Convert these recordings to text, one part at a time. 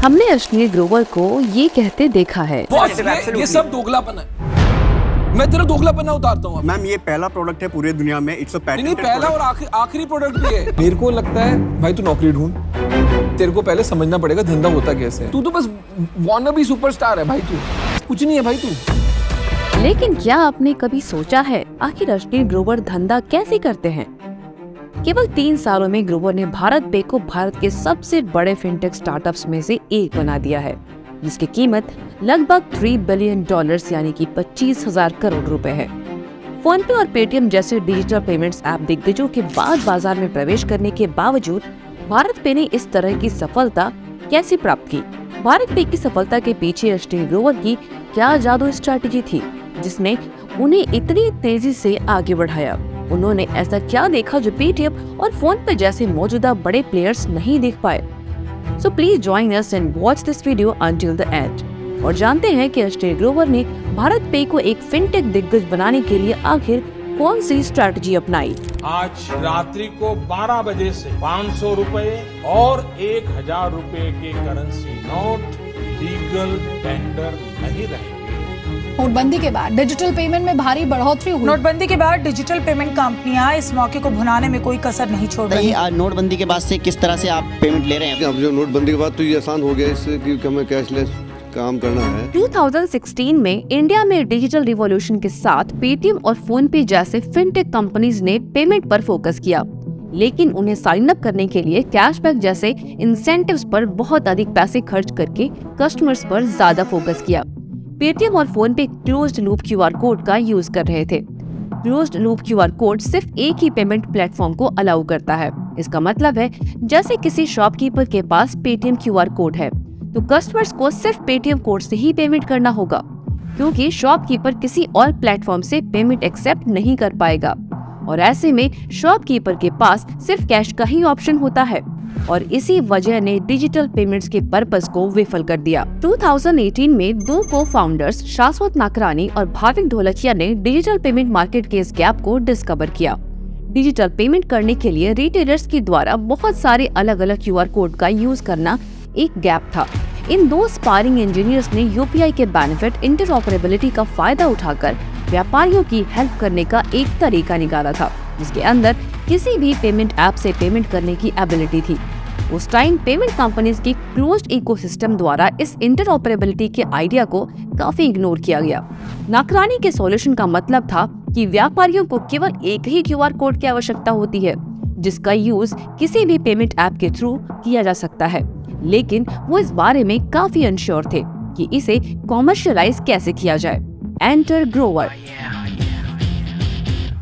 हमने अश्लील ग्रोवर को ये कहते देखा है। ये सब दोगलापन है। मैं तेरा दोगलापन उतारता हूँ। मैम ये पहला प्रोडक्ट है पूरे दुनिया में, इट्स अ पैटेंटेड नहीं पहला और आखिरी प्रोडक्ट भी है। मेरे को लगता है भाई तू नौकरी ढूंढ, तेरे को पहले समझना पड़ेगा धंधा होता कैसे है। तू तो बस वानाबी सुपरस्टार है भाई, तू कुछ नहीं है भाई तू। लेकिन क्या आपने कभी सोचा है आखिर अश्लील ग्रोवर धंधा कैसे करते हैं? केवल 3 सालों में ग्रोवर ने भारत पे को भारत के सबसे बड़े फिनटेक स्टार्टअप्स में से एक बना दिया है, जिसकी कीमत लगभग $3 बिलियन यानी कि 25,000 करोड़ रुपए है। फोन पे और पेटीएम जैसे डिजिटल पेमेंट्स ऐप दिग्गजों के बाद बाजार में प्रवेश करने के बावजूद भारत पे ने इस तरह की सफलता कैसे प्राप्त की? भारत पे की सफलता के पीछे अश्लील ग्रोवर की क्या जादू स्ट्रैटेजी थी जिसने उन्हें इतनी तेजी से आगे बढ़ाया? उन्होंने ऐसा क्या देखा जो पेटीएम और फोन पे जैसे मौजूदा बड़े प्लेयर्स नहीं देख पाए? So please join us and watch this video until the end और जानते हैं कि अश्लील ग्रोवर ने भारत पे को एक फिनटेक दिग्गज बनाने के लिए आखिर कौन सी स्ट्रैटेजी अपनाई। आज रात्रि को 12 बजे से 500 रुपए और 1000 रुपए के करेंसी नोट लीगल टेंडर नहीं रहेंगे। नोटबंदी के बाद डिजिटल पेमेंट में भारी बढ़ोतरी हुई। नोटबंदी के बाद डिजिटल पेमेंट कंपनियां इस मौके को भुनाने में कोई कसर नहीं छोड़ रही। नोटबंदी के बाद से किस तरह से आप पेमेंट ले रहे हैं? अब जो नोटबंदी के बाद तो ये आसान हो गया इससे कि हमें कैशलेस काम करना है। 2016 में इंडिया में डिजिटल रिवॉल्यूशन के साथ पेटीएम और फोन पे जैसे फिनटेक कंपनीज ने पेमेंट पर फोकस किया, लेकिन उन्हें साइन अप करने के लिए कैशबैक जैसे इंसेंटिव्स पर बहुत अधिक पैसे खर्च करके कस्टमर्स पर ज्यादा फोकस किया। पेटीएम और फोन पे क्लोज्ड लूप क्यूआर कोड का यूज कर रहे थे। क्लोज्ड लूप क्यूआर कोड सिर्फ एक ही पेमेंट प्लेटफॉर्म को अलाउ करता है। इसका मतलब है जैसे किसी शॉपकीपर के पास पेटीएम क्यूआर कोड है तो कस्टमर्स को सिर्फ पेटीएम कोड से ही पेमेंट करना होगा, क्योंकि शॉपकीपर किसी और प्लेटफॉर्म से पेमेंट एक्सेप्ट नहीं कर पाएगा और ऐसे में शॉपकीपर के पास सिर्फ कैश का ही ऑप्शन होता है और इसी वजह ने डिजिटल पेमेंट्स के पर्पस को विफल कर दिया। 2018 में 2 को-फाउंडर्स शाश्वत नाकरानी और भाविक ढोलकिया ने डिजिटल पेमेंट मार्केट के इस गैप को डिस्कवर किया। डिजिटल पेमेंट करने के लिए रिटेलर्स के द्वारा बहुत सारे अलग अलग क्यूआर कोड का यूज करना एक गैप था। इन 2 स्पारिंग इंजीनियर्स ने यूपीआई के बेनिफिट इंटरऑपरेबिलिटी का फायदा उठाकर व्यापारियों की हेल्प करने का एक तरीका निकाला था, जिसके अंदर किसी भी पेमेंट ऐप से पेमेंट करने की एबिलिटी थी। उस टाइम पेमेंट कंपनीज की क्लोज्ड इकोसिस्टम द्वारा इस इंटरऑपरेबिलिटी के आइडिया को काफी इग्नोर किया गया। नाकरानी के सॉल्यूशन का मतलब था कि व्यापारियों को केवल एक ही क्यूआर कोड की आवश्यकता होती है, जिसका यूज किसी भी पेमेंट ऐप के थ्रू किया जा सकता है, लेकिन वो इस बारे में काफी अनश्योर थे कि इसे कॉमर्शियलाइज कैसे किया जाए। एंटर ग्रोवर।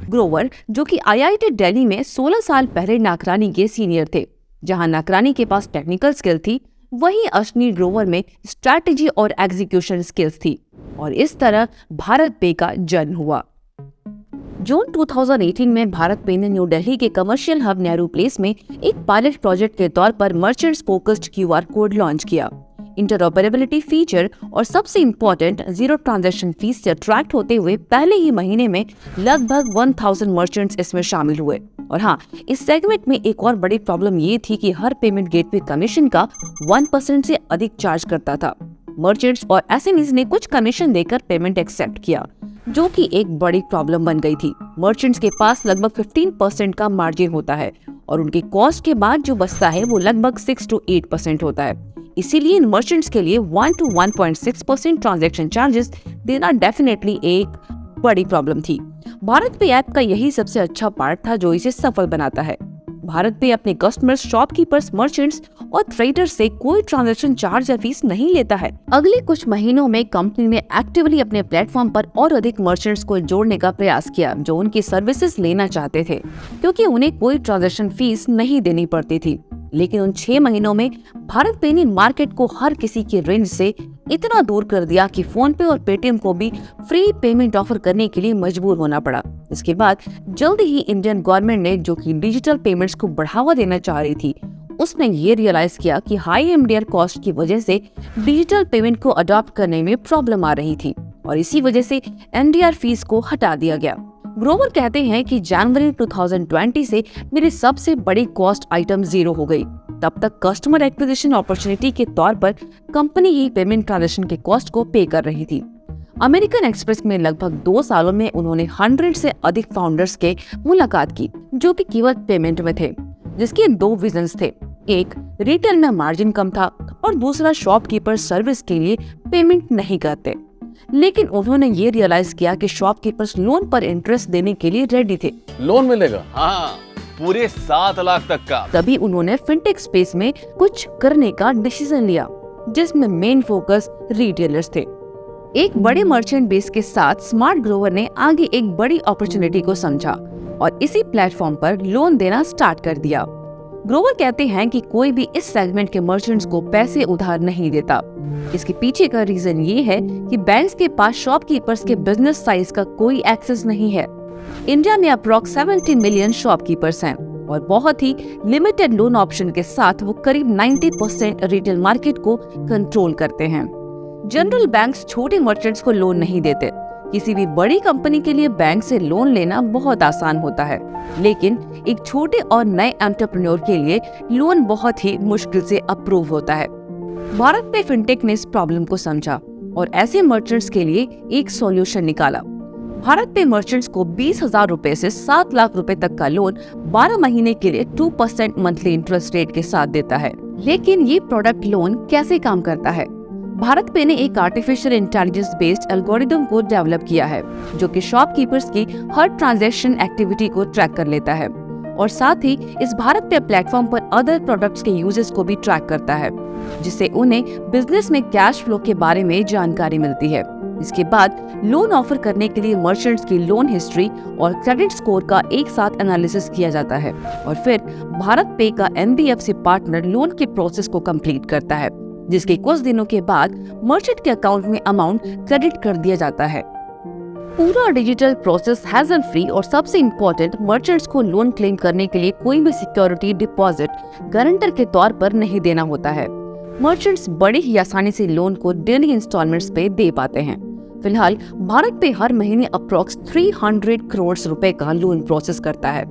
ग्रोवर, जो कि आईआईटी दिल्ली में 16 साल पहले नाकरानी के सीनियर थे। जहां नाकरानी के पास टेक्निकल स्किल थी, वहीं अश्लील ग्रोवर में स्ट्रैटेजी और एग्जीक्यूशन स्किल्स थी और इस तरह भारत पे का जन्म हुआ। जून 2018 में भारत पे ने न्यू दिल्ली के कमर्शियल हब नेहरू प्लेस में एक पायलट प्रोजेक्ट के तौर पर merchants focused QR code launch किया। इंटरऑपरेबिलिटी फीचर और सबसे इम्पोर्टेंट जीरो ट्रांजैक्शन फीस से अट्रैक्ट होते हुए पहले ही महीने में लगभग 1000 मर्चेंट्स इसमें शामिल हुए। और हाँ, इस सेगमेंट में एक और बड़ी प्रॉब्लम ये थी कि हर पेमेंट गेटवे कमीशन का 1% से अधिक चार्ज करता था। मर्चेंट्स और एसएमईज ने कुछ कमीशन देकर पेमेंट एक्सेप्ट किया, जो कि एक बड़ी प्रॉब्लम बन गई थी। मर्चेंट्स के पास लगभग 15% का मार्जिन होता है और उनके कॉस्ट के बाद जो बचता है वो लगभग 6 to 8% होता है। इसीलिए इन मर्चेंट्स के लिए 1 to 1.6% ट्रांजैक्शन चार्जेस देना डेफिनेटली एक बड़ी प्रॉब्लम थी। भारत पे ऐप का यही सबसे अच्छा पार्ट था जो इसे सफल बनाता है। भारत पे अपने कस्टमर्स, शॉपकीपर्स, मर्चेंट्स और ट्रेडर्स से कोई ट्रांजैक्शन चार्ज या फीस नहीं लेता है। अगले कुछ महीनों में कंपनी ने एक्टिवली अपने प्लेटफॉर्म पर और अधिक मर्चेंट्स को जोड़ने का प्रयास किया जो उनकी सर्विसेज लेना चाहते थे, क्योंकि उन्हें कोई ट्रांजैक्शन फीस नहीं देनी पड़ती थी। लेकिन उन 6 महीनों में भारत पे ने मार्केट को हर किसी की रेंज से इतना दूर कर दिया कि फोन पे और पेटीएम को भी फ्री पेमेंट ऑफर करने के लिए मजबूर होना पड़ा। इसके बाद जल्दी ही इंडियन गवर्नमेंट ने, जो कि डिजिटल पेमेंट्स को बढ़ावा देना चाह रही थी, उसने ये रियलाइज किया कि हाई एमडीआर कॉस्ट की वजह से डिजिटल पेमेंट को अडॉप्ट करने में प्रॉब्लम आ रही थी और इसी वजह से एमडीआर फीस को हटा दिया गया। ग्रोवर कहते हैं कि जनवरी 2020 से मेरी सबसे बड़ी कॉस्ट आइटम जीरो हो गई। तब तक कस्टमर एक्विजिशन अपॉर्चुनिटी के तौर पर कंपनी ही पेमेंट ट्रांजैक्शन के कॉस्ट को पे कर रही थी। अमेरिकन एक्सप्रेस में लगभग 2 सालों में उन्होंने 100 से अधिक फाउंडर्स के मुलाकात की जो कि केवल पेमेंट में थे, जिसके 2 विजन्स थे। एक, रिटेल में मार्जिन कम था और दूसरा, शॉपकीपर सर्विस के लिए पेमेंट नहीं करते। लेकिन उन्होंने ये रियलाइज किया कि शॉपकीपर्स लोन पर इंटरेस्ट देने के लिए रेडी थे। लोन मिलेगा? हाँ, पूरे 7 लाख तक का। तभी उन्होंने फिनटेक स्पेस में कुछ करने का डिसीजन लिया, जिसमें मेन फोकस रिटेलर्स थे। एक बड़े मर्चेंट बेस के साथ स्मार्ट ग्रोवर ने आगे एक बड़ी अपॉर्चुनिटी को समझा और इसी प्लेटफॉर्म पर लोन देना स्टार्ट कर दिया। ग्रोवर कहते हैं कि कोई भी इस सेगमेंट के मर्चेंट्स को पैसे उधार नहीं देता। इसके पीछे का रीजन ये है कि बैंक्स के पास शॉपकीपर्स के बिजनेस साइज का कोई एक्सेस नहीं है। इंडिया में अप्रॉक्स 70 मिलियन शॉपकीपर्स हैं और बहुत ही लिमिटेड लोन ऑप्शन के साथ वो करीब 90% रिटेल मार्केट को कंट्रोल करते हैं। जनरल बैंक्स छोटे मर्चेंट्स को लोन नहीं देते। किसी भी बड़ी कंपनी के लिए बैंक से लोन लेना बहुत आसान होता है, लेकिन एक छोटे और नए एंटरप्रेन्योर के लिए लोन बहुत ही मुश्किल से अप्रूव होता है। भारत पे फिनटेक ने इस प्रॉब्लम को समझा और ऐसे मर्चेंट्स के लिए एक सॉल्यूशन निकाला। भारत पे मर्चेंट्स को 20,000 रुपए से 7 लाख रुपए तक का लोन 12 महीने के लिए 2% मंथली इंटरेस्ट रेट के साथ देता है। लेकिन ये प्रोडक्ट लोन कैसे काम करता है? भारत पे ने एक आर्टिफिशियल इंटेलिजेंस बेस्ड एल्गोरिदम को डेवलप किया है जो कि शॉपकीपर्स की हर ट्रांजैक्शन एक्टिविटी को ट्रैक कर लेता है और साथ ही इस भारत पे प्लेटफॉर्म पर अदर प्रोडक्ट्स के यूजेस को भी ट्रैक करता है, जिससे उन्हें बिजनेस में कैश फ्लो के बारे में जानकारी मिलती है। इसके बाद लोन ऑफर करने के लिए मर्चेंट्स की लोन हिस्ट्री और क्रेडिट स्कोर का एक साथ एनालिसिस किया जाता है और फिर भारत पे का NBFC पार्टनर लोन के प्रोसेस को कंप्लीट करता है, जिसके कुछ दिनों के बाद मर्चेंट के अकाउंट में अमाउंट क्रेडिट कर दिया जाता है। पूरा डिजिटल प्रोसेस हैसल फ्री और सबसे इम्पोर्टेंट, मर्चेंट्स को लोन क्लेम करने के लिए कोई भी सिक्योरिटी डिपॉजिट गारंटर के तौर पर नहीं देना होता है। मर्चेंट्स बड़ी ही आसानी से लोन को डेली इंस्टॉलमेंट्स पे दे पाते हैं। फिलहाल भारत पे हर महीने अप्रॉक्स 300 करोड़ रुपए का लोन प्रोसेस करता है।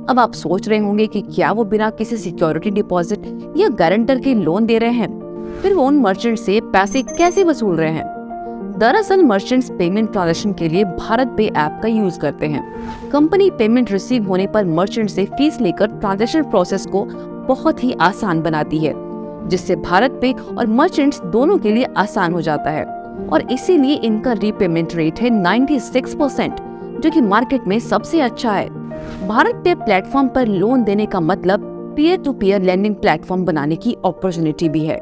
अब आप सोच रहे होंगे कि क्या वो बिना किसी सिक्योरिटी डिपॉजिट या गारंटर के लोन दे रहे हैं, फिर वो उन मर्चेंट से पैसे कैसे वसूल रहे हैं? दरअसल मर्चेंट्स पेमेंट ट्रांजैक्शन के लिए भारत पे ऐप का यूज करते हैं। कंपनी पेमेंट रिसीव होने पर मर्चेंट से फीस लेकर ट्रांजैक्शन प्रोसेस को बहुत ही आसान बनाती है, जिससे भारत पे और मर्चेंट्स दोनों के लिए आसान हो जाता है और इसीलिए इनका रीपेमेंट रेट है 96%, जो कि मार्केट में सबसे अच्छा है। भारत पे प्लेटफॉर्म पर लोन देने का मतलब peer to peer lending platform बनाने की अपॉर्चुनिटी भी है।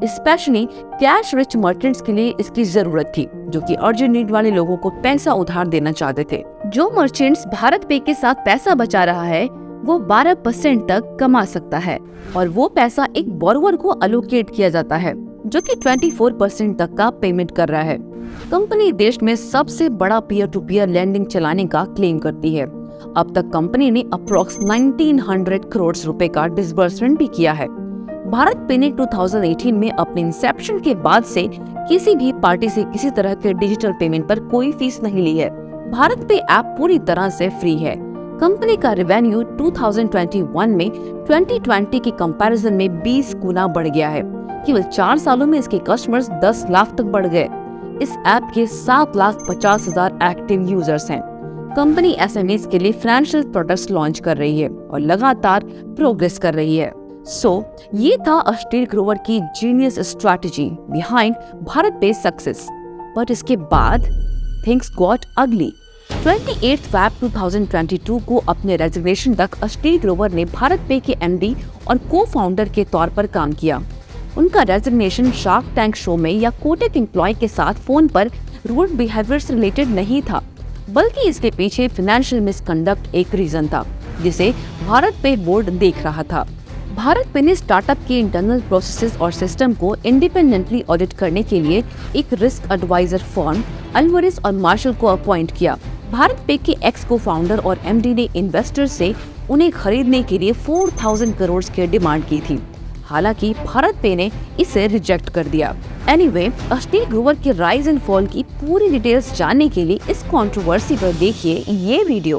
स्पेशली कैश रिच मर्चेंट्स के लिए इसकी जरूरत थी, जो कि अर्जेंट नीड वाले लोगों को पैसा उधार देना चाहते थे। जो मर्चेंट्स भारत पे के साथ पैसा बचा रहा है वो 12% तक कमा सकता है और वो पैसा एक बोरोवर को अलोकेट किया जाता है, जो कि 24% तक का पेमेंट कर रहा है। कंपनी देश में सबसे बड़ा पीयर टू पीयर लेंडिंग चलाने का क्लेम करती है। अब तक कंपनी ने अप्रॉक्स 1900 करोड़ रुपए का डिसबर्समेंट भी किया है। भारत पे ने 2018 में अपने इंसेप्शन के बाद से किसी भी पार्टी से किसी तरह के डिजिटल पेमेंट पर कोई फीस नहीं ली है। भारत पे ऐप पूरी तरह से फ्री है। कंपनी का रेवेन्यू 2021 में 2020 के कंपैरिजन में 20 गुना बढ़ गया है। केवल 4 सालों में इसके कस्टमर्स 10 लाख तक बढ़ गए। इस ऐप के 7,50,000 एक्टिव यूजर्स हैं। कंपनी SMEs के लिए फाइनेंशियल प्रोडक्ट्स लॉन्च कर रही है और लगातार प्रोग्रेस कर रही है। ये था अस्टीर ग्रोवर की जीनियस स्ट्रैटेजी बिहाइंड भारत पे सक्सेस। बट इसके बाद थिंग्स गॉट अगली। 28 फरवरी 2022 को अपने रेजिग्नेशन तक अस्टीर ग्रोवर ने भारत पे के MD और को-फाउंडर के तौर पर काम किया। उनका रेजिग्नेशन शार्क टैंक शो में या कोटेक एम्प्लॉय के साथ फोन पर रूड बिहेवियर से रिलेटेड नहीं था, बल्कि इसके पीछे फाइनेंशियल मिसकंडक्ट एक रीजन था, जिसे भारत पे बोर्ड देख रहा था। भारत पे ने स्टार्टअप के इंटरनल प्रोसेसेस और सिस्टम को इंडिपेंडेंटली ऑडिट करने के लिए एक रिस्क एडवाइजर फर्म अल्वारेस और मार्शल को अपॉइंट किया। भारत पे के एक्स को फाउंडर और MD ने इन्वेस्टर्स से उन्हें खरीदने के लिए 4000 करोड़ की डिमांड की थी। हालांकि भारत पे ने इसे रिजेक्ट कर दिया। एनीवे, अस्टीर ग्रोवर के राइज एंड फॉल की पूरी डिटेल्स जानने के लिए इस कंट्रोवर्सी पर देखिए ये वीडियो।